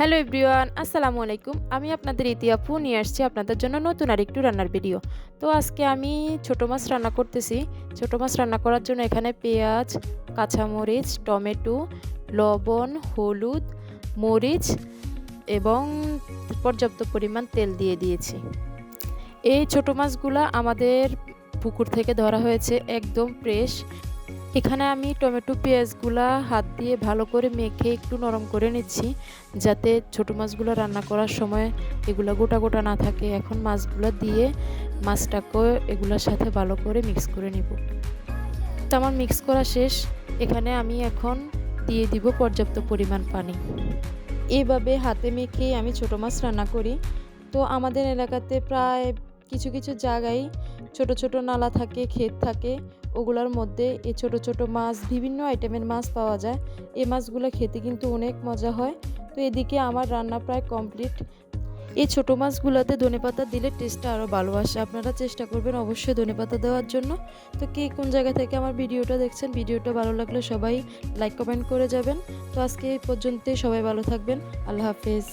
Hello everyone, আসসালামু আলাইকুম। আমি আপনাদের ইতিআপু নিয়ে আসছি আপনাদের জন্য নতুন আরেকটু রান্নার ভিডিও। তো আজকে আমি ছোটো মাছ রান্না করতেছি। ছোটো মাছ রান্না করার জন্য এখানে পেঁয়াজ, কাঁচামরিচ, টমেটো, লবণ, হলুদ, মরিচ এবং পর্যাপ্ত পরিমাণ তেল দিয়ে দিয়েছি। এই ছোটো মাছগুলা আমাদের পুকুর থেকে ধরা হয়েছে, একদম ফ্রেশ। এখানে আমি টমেটো পেঁয়াজগুলা হাত দিয়ে ভালো করে মেখে একটু নরম করে নিচ্ছি, যাতে ছোটো মাছগুলো রান্না করার সময় এগুলো গোটা গোটা না থাকে। এখন মাছগুলো দিয়ে মাছটাকে এগুলোর সাথে ভালো করে মিক্স করে নিব। তো আমার মিক্স করা শেষ। এখানে আমি এখন দিয়ে দিব পর্যাপ্ত পরিমাণ পানি। এইভাবে হাতে মেখে আমি ছোটো মাছ রান্না করি। তো আমাদের এলাকাতে প্রায় কিছু কিছু জায়গায় ছোট ছোট নালা থাকে, ক্ষেত থাকে, ওগুলোর মধ্যে এই ছোট ছোট মাছ, বিভিন্ন আইটেমের মাছ পাওয়া যায়। এই মাছগুলো খেতে কিন্তু অনেক মজা হয়। তো এদিকে আমার রান্না প্রায় কমপ্লিট। এই ছোটো মাছগুলোতে ধনেপাতা দিলে টেস্টটা আরও ভালো আসে। আপনারা চেষ্টা করবেন অবশ্যই ধনেপাতা দেওয়ার জন্য। তো কে কোন জায়গা থেকে আমার ভিডিওটা দেখছেন, ভিডিওটা ভালো লাগলে সবাই লাইক কমেন্ট করে যাবেন। তো আজকে এই পর্যন্তই, সবাই ভালো থাকবেন। আল্লাহ হাফেজ।